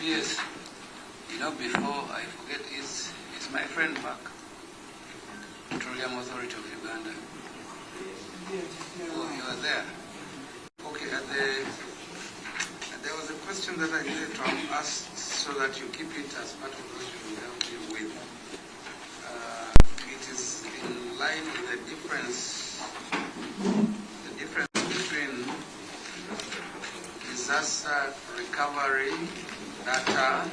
Yes. You know, before I forget, is my friend back? Petroleum Authority of Uganda. Oh, you are there. Okay, there was a question that I needed to ask so that you keep it as part of what you will help you with. It is in line with the difference between disaster recovery data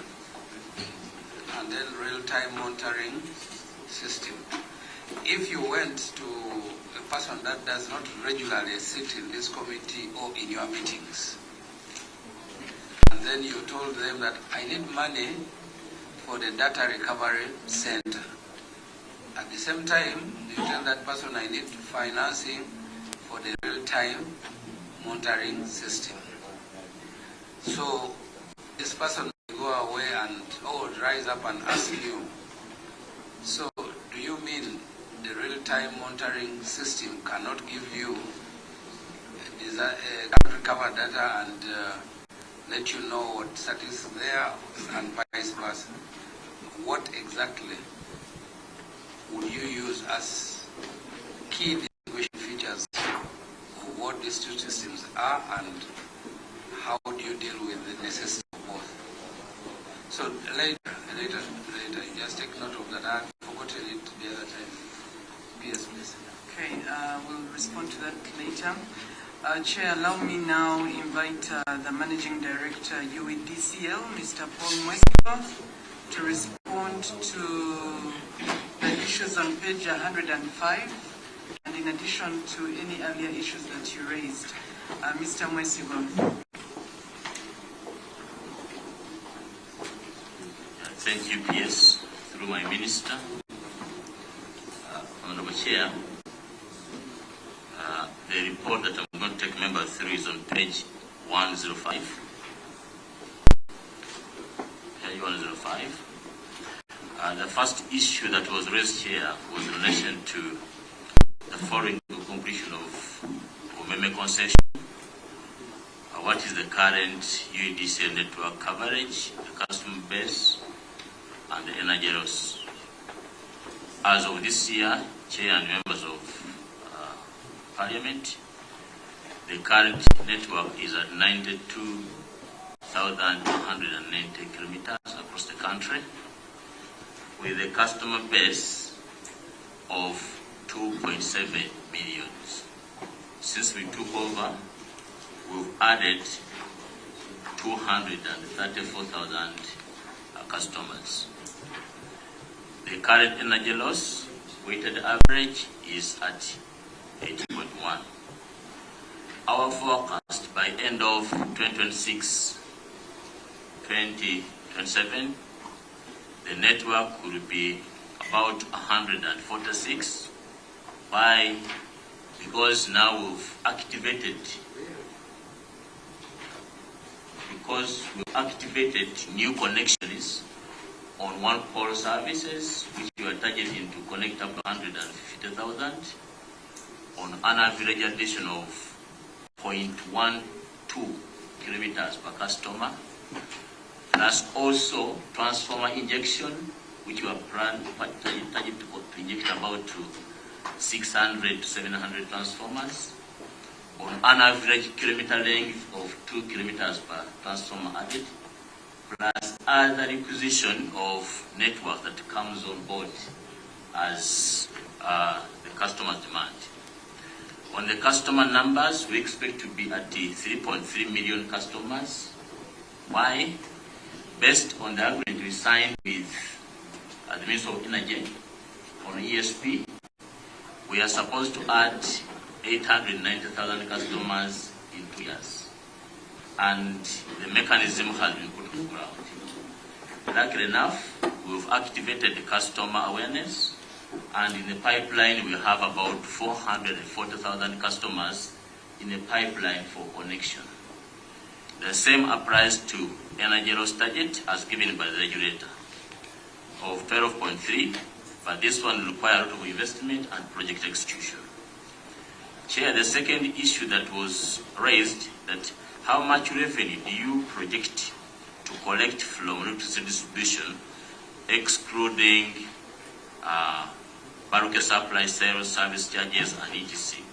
and then real-time monitoring system. If you went to a person that does not regularly sit in this committee or in your meetings, and then you told them that I need money for the data recovery center, at the same time you tell that person I need financing for the real-time monitoring system. So this person will go away and rise up and ask you, so do you mean the real-time monitoring system cannot give you cannot recover data and let you know what status there and vice versa? What exactly would you use as key distinguishing features of what these two systems are, and how do you deal with the necessity of both? So later, just take note of that. I've forgotten it the other time. Yes, please. Okay, we'll respond to that later. Chair, allow me now invite the Managing Director, UEDCL, Mr. Paul Mwesigwa, to respond to the issues on page 105, and in addition to any earlier issues that you raised. Mr. Mwesigwa. Thank you, PS, through my Minister. Honorable Chair, the report that I'm going to take member through is on page 105. Page 105. The first issue that was raised here was in relation to the following completion of Omeme concession. What is the current UEDCL network coverage, the customer base, and the energy loss? As of this year, Chair and members of Parliament, the current network is at 92,190 kilometers across the country, with a customer base of 2.7 million. Since we took over, we've added 234,000 customers. The current energy loss weighted average is at 8.1. Our forecast by end of 2026-2027, the network will be about 146. Why? Because now we've activated new connections on one pole services, which we are targeting to connect up to 150,000 on an average addition of 0.12 kilometers per customer, plus also transformer injection, which we are targeted to inject about to 600 to 700 transformers on an average kilometer length of 2 kilometers per transformer added, plus other requisition of network that comes on board as the customer's demand. On the customer numbers, we expect to be at the 3.3 million customers. Why? Based on the agreement we signed with the Ministry of Energy on ESP, we are supposed to add 890,000 customers in 2 years. And the mechanism has been put on the ground. Luckily enough, we've activated the customer awareness, and in the pipeline we have about 440,000 customers in the pipeline for connection. The same applies to energy loss target as given by the regulator of 12.3, but this one will require a lot of investment and project execution. Chair, the second issue that was raised, that how much revenue do you project to collect from electricity distribution, excluding bulk supply, sales, service charges, and etc.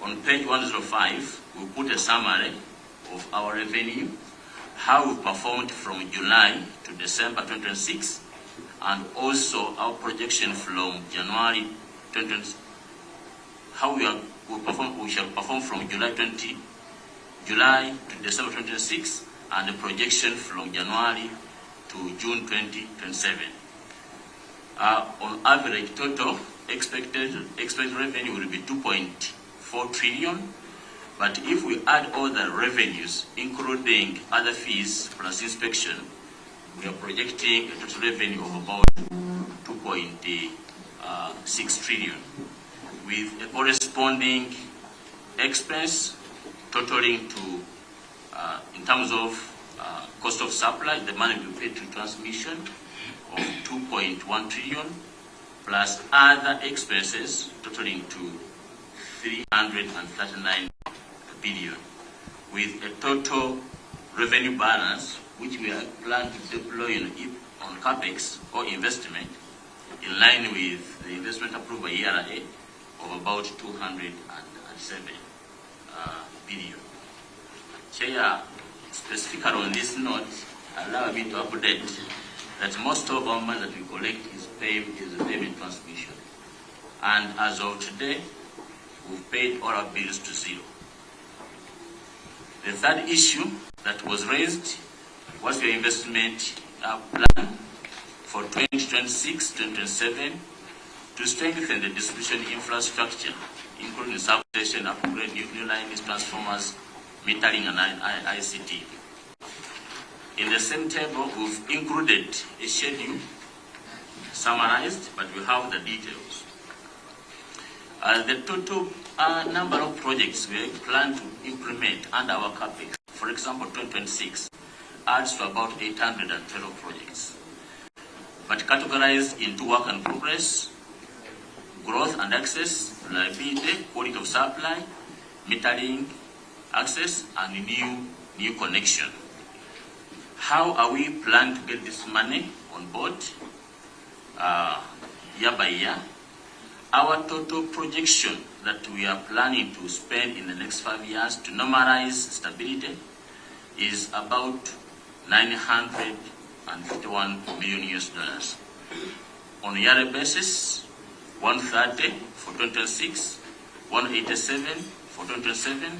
On page 105, we put a summary of our revenue, how we performed from July to December 2026, and also our projection from January 2026, how we shall perform from July to December 2026, and the projection from January to June 2027. On average, total expected revenue will be 2.4 trillion. But if we add all the revenues, including other fees plus inspection, we are projecting a total revenue of about 2.6 trillion, with a corresponding expense totaling to, in terms of cost of supply, the money we paid to transmission of 2.1 trillion, plus other expenses totaling to 339 billion, with a total revenue balance which we are planning to deploy on capex or investment in line with the investment approved by ERA of about 207 billion. Chair, specifically on this note, allow me to update that most of our money that we collect is payment transmission. And as of today, we've paid all our bills to zero. The third issue that was raised was your investment plan for 2026-2027 to strengthen the distribution infrastructure, including substation, upgrade, new lines, transformers, metering, and ICT. In the same table, we've included a schedule summarized, but we have the details. The total number of projects we plan to implement under our capex, for example, 2026, adds to about 812 projects, but categorized into work in progress, growth and access, reliability, quality of supply, metering, access, and new connection. How are we planning to get this money on board year by year? Our total projection that we are planning to spend in the next 5 years to normalize stability is about 951 million US dollars. On a yearly basis, 130 for 2026, 187 for 2027,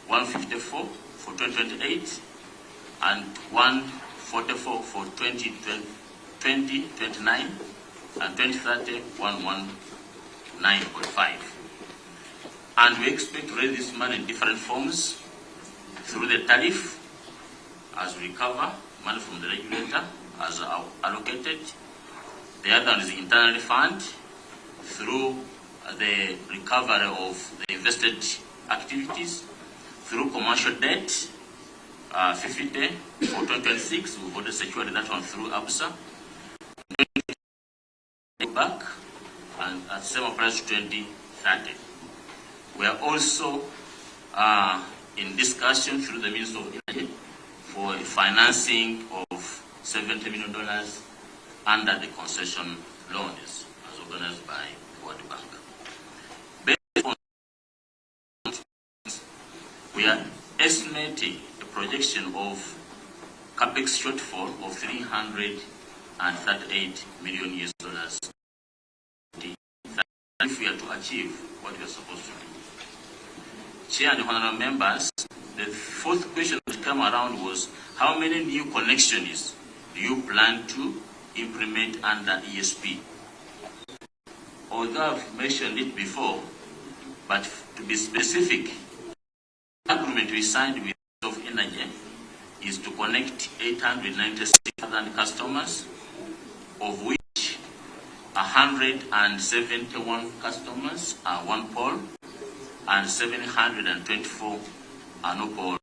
154 for 2028, and 144 for 2029, and 2030, 119.5. And we expect to raise this money in different forms through the tariff, as we recover money from the regulator as allocated. The other one is the internal fund through the recovery of the invested activities, through commercial debt, 50 for 2026. We've already secured that one through ABSA. Back, and at same price 2030. We are also in discussion through the Minister of Energy for financing of $70 million under the concession loans as organized by the World Bank. Based on we are estimating a projection of capex shortfall of 338 million US dollars if we are to achieve what we are supposed to do. Chair and honorable members, the fourth question that came around was, how many new connections do you plan to implement under ESP? Although I've mentioned it before, but to be specific, the agreement we signed with of Energy is to connect 896,000 customers, of which 171 customers are one pole, and 724 are no pole.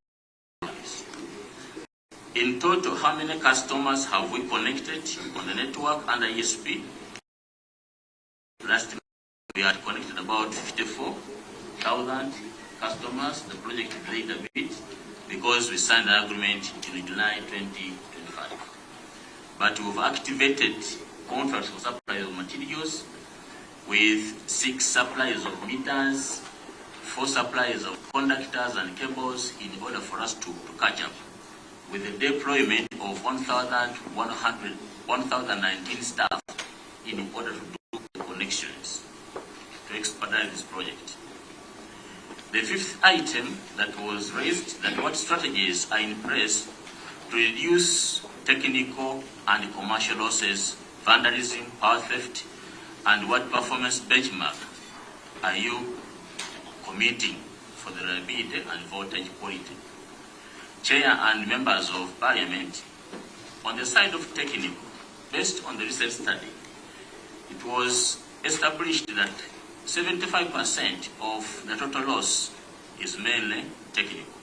In total, how many customers have we connected on the network under ESP? Last year, we had connected about 54,000 customers. The project delayed a bit because because we signed an agreement in July 2025. But we've activated contracts for supply of materials with 6 suppliers of meters, 4 suppliers of conductors and cables in order for us to catch up with the deployment of 1,019 staff in order to do the connections to expedite this project. The 5th item that was raised, that what strategies are in place to reduce technical and commercial losses, vandalism, power theft, and what performance benchmark are you committing for the reliability and voltage quality? Chair and members of Parliament, on the side of technical, based on the recent study, it was established that 75% of the total loss is mainly technical.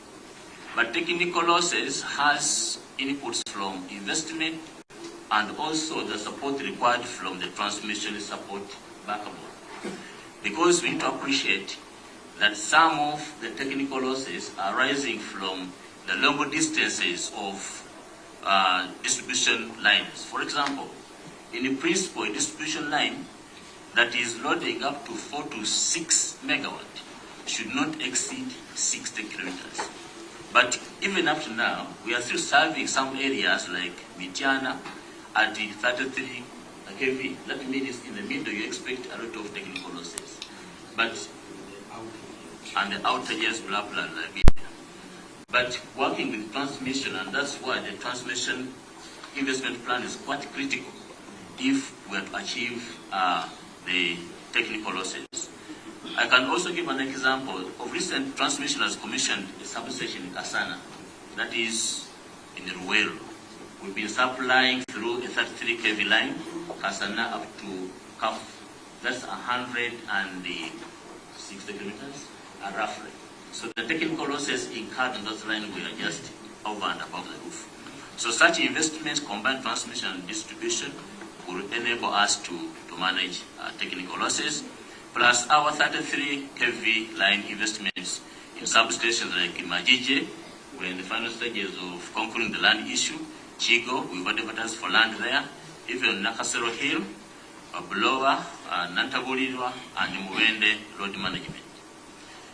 But technical losses has inputs from investment and also the support required from the transmission support backbone. Because we need to appreciate that some of the technical losses are arising from the longer distances of distribution lines. For example, in principle, a distribution line that is loading up to 4 to 6 megawatt should not exceed 60 kilometers. But even up to now, we are still serving some areas like Mityana at the 33 kV. That means in the middle you expect a lot of technical losses. But, and the outages, blah, blah, blah. But working with transmission, and that's why the transmission investment plan is quite critical if we have achieved the technical losses. I can also give an example of recent transmission has commissioned a substation in Kasana, that is in Ruwero. We've been supplying through a 33 kV line, Kasana up to Kaf. That's 160 kilometers, roughly. So the technical losses incurred on that line were just over and above the roof. So such investments, combined transmission and distribution, will enable us to manage technical losses, plus our 33 kV line investments in substations like Majije. We're in the final stages of concluding the land issue. Chigo, we've advertised for land there. Even Nakasero Hill, Bulowa, Nantabulirwa, and Muwende road management.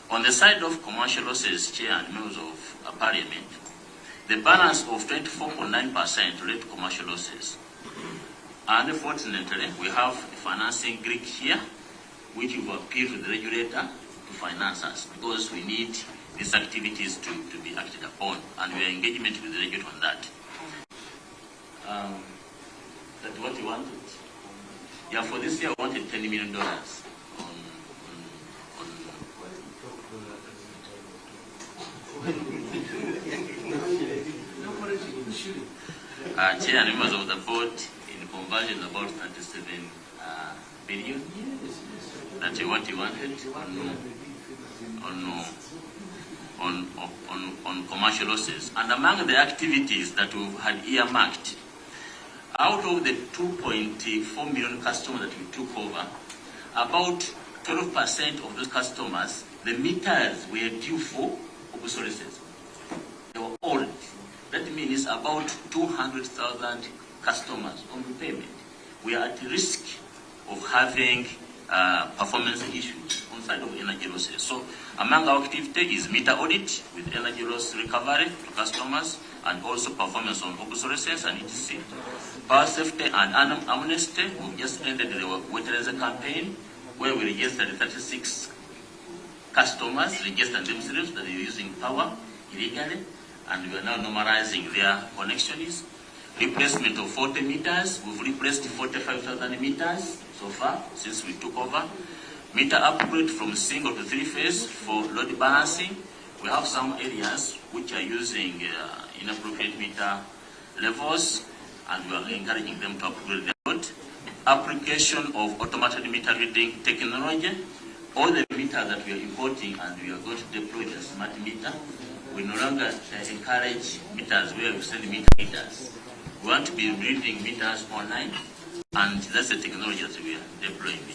On the side of commercial losses, Chair and members of Parliament, the balance of 24.9% relate to commercial losses. Unfortunately, we have a financing Greek here, which we've appealed to the regulator to finance us, because we need these activities to be acted upon, and we are engagement with the regulator on that. That's what we wanted. Yeah, for this year, I wanted $10 million Chair and members of the board, in conversion about 37 billion. That's what you wanted on commercial losses. And among the activities that we've had earmarked, out of the 2.4 million customers that we took over, about 12% of those customers, the meters were due for obsolescence. They were old. That means about 200,000 customers on repayment. We are at risk of having performance issues on side of energy losses. So among our activity is meter audit with energy loss recovery to customers, and also performance on obsolescence and etc. Power safety and amnesty. We just ended the water campaign where we registered 36 customers, registered themselves that they are using power illegally, and we are now normalizing their connections. Replacement of 40 meters. We've replaced 45,000 meters so far since we took over. Meter upgrade from single to 3-phase for load balancing. We have some areas which are using inappropriate meter levels, and we are encouraging them to upgrade their load. Application of automated meter reading technology. All the meters that we are importing and we are going to deploy the smart meter, we no longer encourage meters where we send meter readers. We want to be reading meters online, and that's the technology that we are deploying.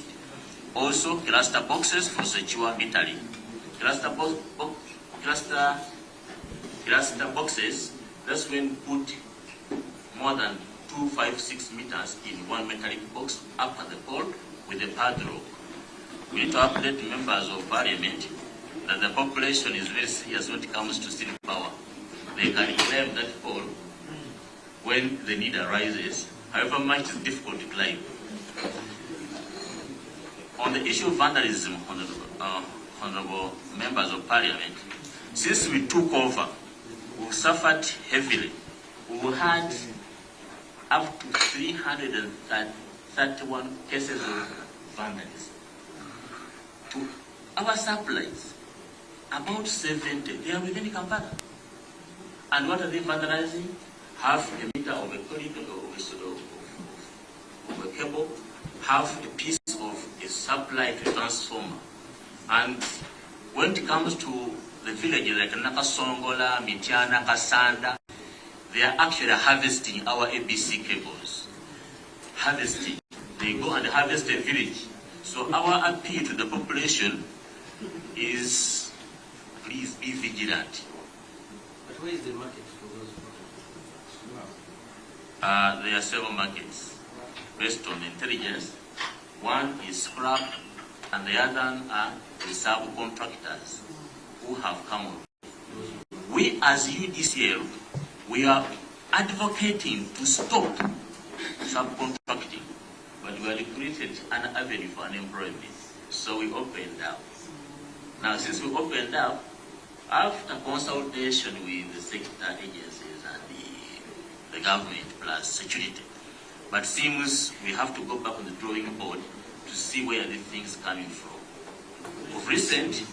Also, cluster boxes for secure metering. Cluster cluster boxes. That's when put more than 256 meters in one metallic box up at the pole with a padlock. We need to update members of parliament that the population is very serious when it comes to city power. They can climb that pole when the need arises, however much it's difficult to climb. On the issue of vandalism, honorable members of parliament, since we took over, we suffered heavily. We had up to 331 cases of vandalism. To our supplies, about 70, they are within Kampala. And what are they vandalizing? Half a meter of a corridor of a cable, half a piece of a supply to a transformer. And when it comes to the villages like Nakasongola, Mitiana, Kasanda, they are actually harvesting our ABC cables. Harvesting. They go and harvest a village. So our appeal to the population is, please be vigilant. But where is the market for those products? There are several markets based on intelligence. One is scrap, and the other are the subcontractors who have come on. We as UEDCL, we are advocating to stop subcontracting, but we have created an avenue for unemployment. So we opened up. Now, since we opened up, after consultation with the sector agencies and the government plus security, but seems we have to go back on the drawing board to see where the things coming from. Of recent,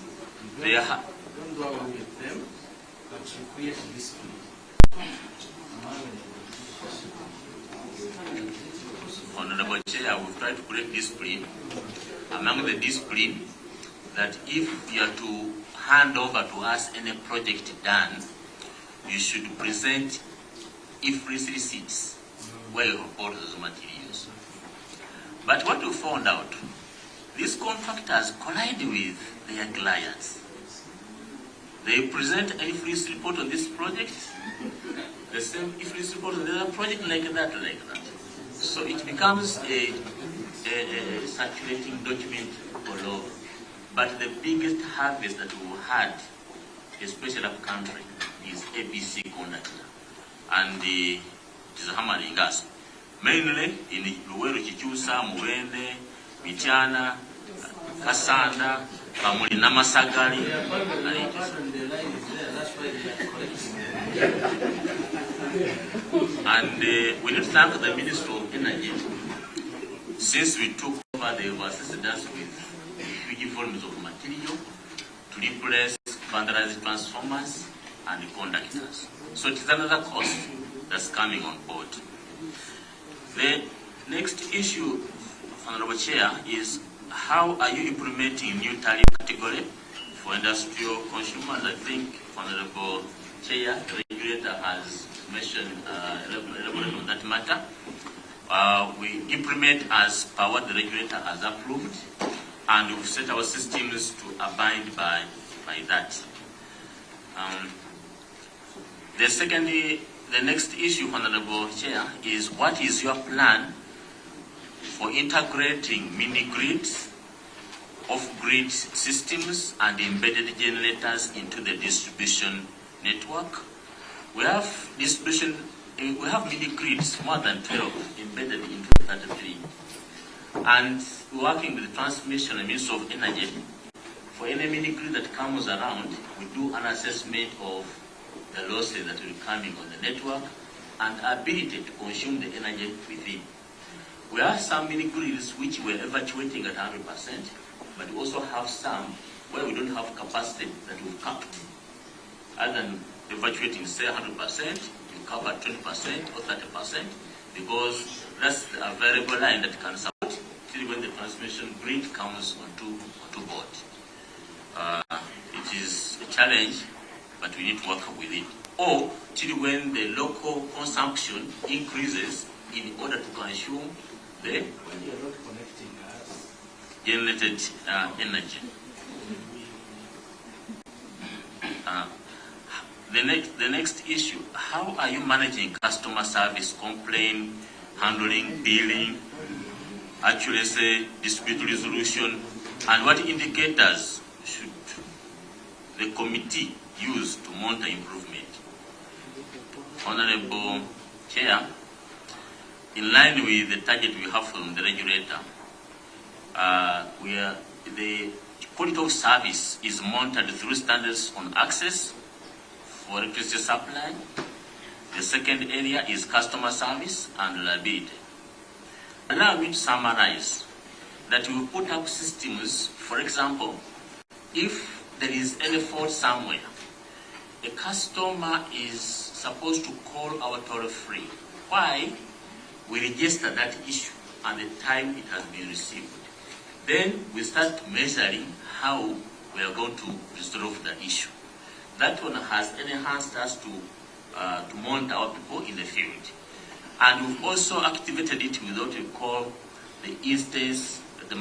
they are... Don't go along with them, but you create discipline. Honorable Chair, we've tried to create discipline. Among the discipline, that if you are to hand over to us any project done, you should present IFRIS receipts where you have bought those materials. But what we found out, these contractors collide with their clients. They present an IFRIS report on this project, the same IFRIS report on the other project, like that. So it becomes a circulating document all over. But the biggest harvest that we had, especially up country, is ABC conductor. And it is hammering us. Mainly in Luweru, Chichusa, Muwende, Michana, Kasanda, Kamuli Namasagari. And we need to thank the Ministry of Energy. Since we took over, they have assisted us with huge volumes of material to replace vandalized transformers and conductors. So it is another cost that's coming on board. The next issue, Honorable Chair, is how are you implementing new tariff category for industrial consumers? I think Honorable Chair, the regulator has mentioned elaborated on that matter. We implement as per what the regulator has approved, and we've set our systems to abide by that. The next issue, Honorable Chair, is what is your plan for integrating mini-grids, off-grid systems, and embedded generators into the distribution network? We have mini-grids, more than 12, embedded into 33. And working with the transmission and Ministry of Energy, for any mini-grid that comes around, we do an assessment of the losses that will be coming on the network and ability to consume the energy within. We have some mini-grids which we're evacuating at 100%, but we also have some where we don't have capacity that we've capped. Other than evacuating, say, 100%, you cover 20% or 30%, because that's a variable line that can support till when the transmission grid comes onto board. It is a challenge, but we need to work with it. Or till when the local consumption increases in order to consume the generated energy. the next issue, how are you managing customer service, complaint, handling, billing, accuracy, dispute resolution, and what indicators should the committee use to monitor improvement? Honorable Chair, in line with the target we have from the regulator, the quality of service is monitored through standards on access for electricity supply. The second area is customer service and reliability. Allow me to summarize that we put up systems. For example, if there is any fault somewhere, a customer is supposed to call our toll-free. Why? We register that issue and the time it has been received. Then we start measuring how we are going to resolve the issue. That one has enhanced us to monitor our people in the field. And we've also activated it with what we call the instance, the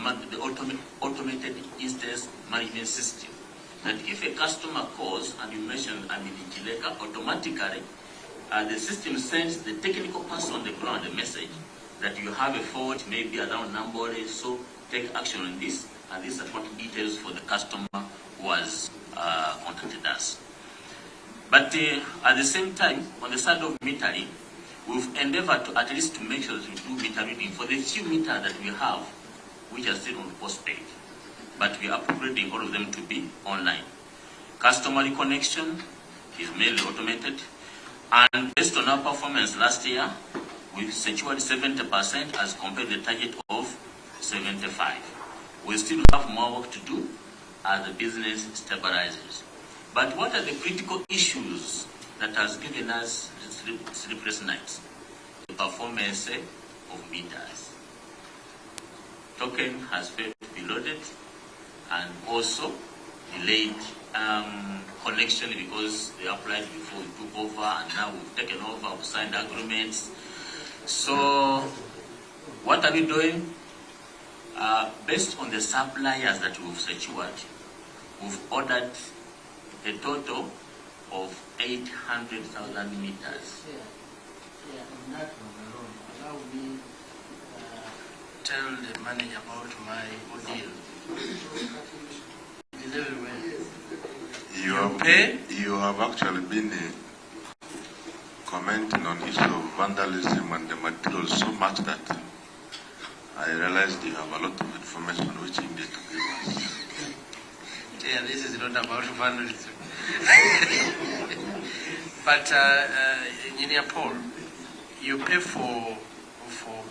automated instance management system. That if a customer calls and you mention I'm in Jileka, automatically the system sends the technical person on the ground a message that you have a fault, maybe around number, so take action on this, and these are what details for the customer who has contacted us. But at the same time, on the side of metering, we've endeavored to at least to make sure that we do meter reading for the few meters that we have, which are still on postpaid. But we are upgrading all of them to be online. Customer reconnection is mainly automated, and based on our performance last year, we've secured 70% as compared to the target of 75. We still have more work to do as the business stabilizes. But what are the critical issues that has given us sleepless nights? The performance of meters. Token has failed to be loaded, and also delayed connection because they applied before we took over, and now we've taken over, we've signed agreements. So what are we doing? Based on the suppliers that we've secured, we've ordered a total of 800,000 meters. On that one alone, allow me Tell the manager about my ordeal. Is everywhere? You have actually been commenting on issue of vandalism and the materials so much that I realized you have a lot of information which you need to give us. Yeah, this is not about vandalism. But Engineer Paul, you pay for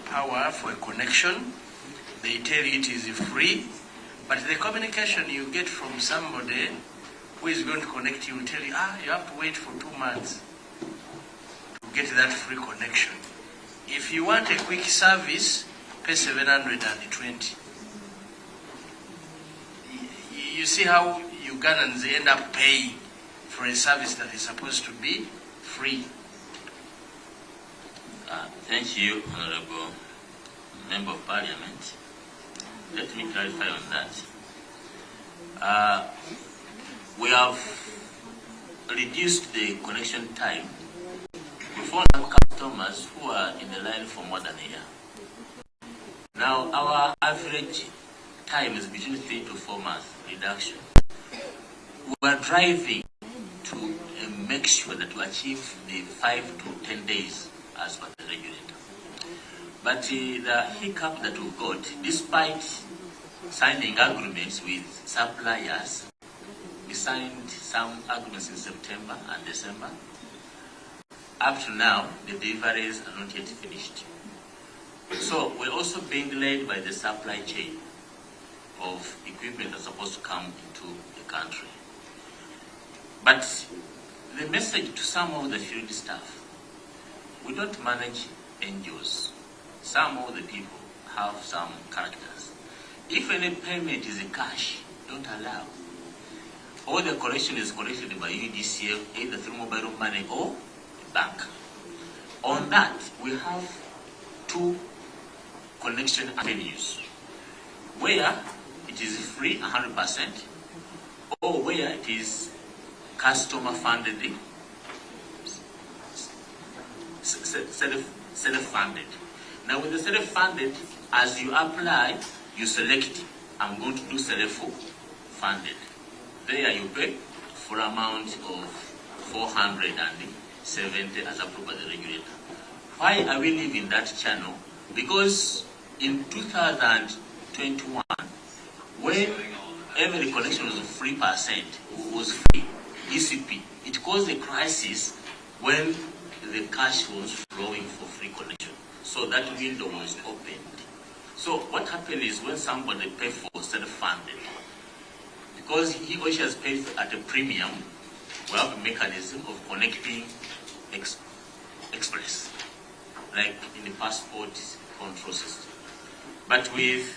power for a connection. They tell you it is free, but the communication you get from somebody who is going to connect you will tell you, you have to wait for 2 months to get that free connection. If you want a quick service, pay 720. You see how Ugandans end up paying for a service that is supposed to be free. Thank you, Honorable Member of Parliament. Let me clarify on that. We have reduced the connection time. We found some customers who are in the line for more than a year. Now, our average time is between 3 to 4 months reduction. We are driving to make sure that we achieve the 5 to 10 days as per the regulator. But the hiccup that we've got, despite signing agreements with suppliers, we signed some agreements in September and December. Up to now, the deliveries are not yet finished. So we're also being delayed by the supply chain of equipment that's supposed to come into the country. But the message to some of the field staff, we don't manage NGOs. Some of the people have some characters. If any payment is in cash, don't allow. All the collection is collected by UEDCL, either through mobile money or bank. On that, we have 2 connection avenues, where it is free 100%, or where it is customer funded self-funded. Now with the self-funded, as you apply, you select, I'm going to do self-funded. There you pay for amount of 470 as approved by the regulator. Why are we leaving that channel? Because in 2021, when every connection was 3%, was free, ECP, it caused a crisis when the cash was flowing for free connection. So that window was opened. So what happened is when somebody pays for self-funded, because he or she has paid at a premium, we have a mechanism of connecting express, like in the passport control system. But with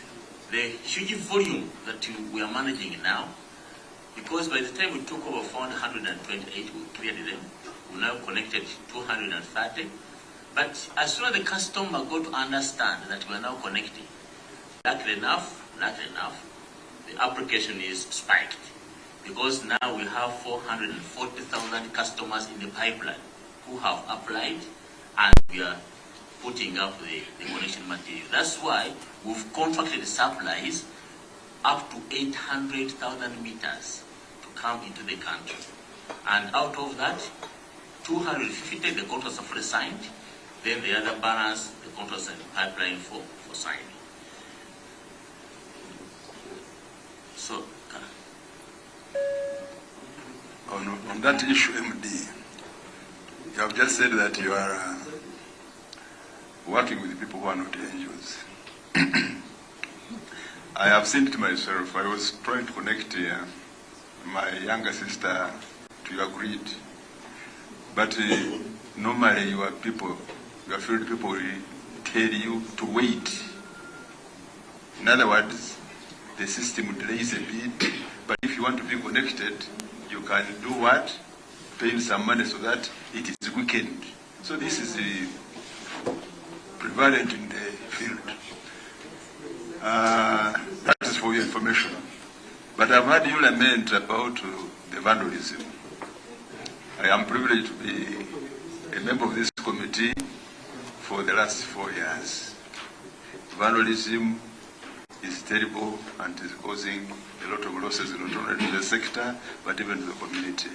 the huge volume that we are managing now, because by the time we took over 428, we cleared them, we now connected 230. But as soon as the customer got to understand that we are now connecting, luckily enough, the application is spiked. Because now we have 440,000 customers in the pipeline who have applied, and we are putting up the connection material. That's why we've contracted supplies up to 800,000 meters to come into the country. And out of that, 250, the contracts are fully signed. Then the other balance, the contracts are in the pipeline for signing. So, on that issue, MD, you have just said that you are working with people who are not NGOs. I have seen it myself. I was trying to connect my younger sister to your grid. But normally your people, your field people will tell you to wait. In other words, the system delays a bit, but if you want to be connected, you can do what? Pay some money so that it is weakened. So this is prevalent in the field. That is for your information. But I've heard you lament about the vandalism. I am privileged to be a member of this committee for the last 4 years. Vandalism is terrible and is causing a lot of losses not only to the sector but even to the community.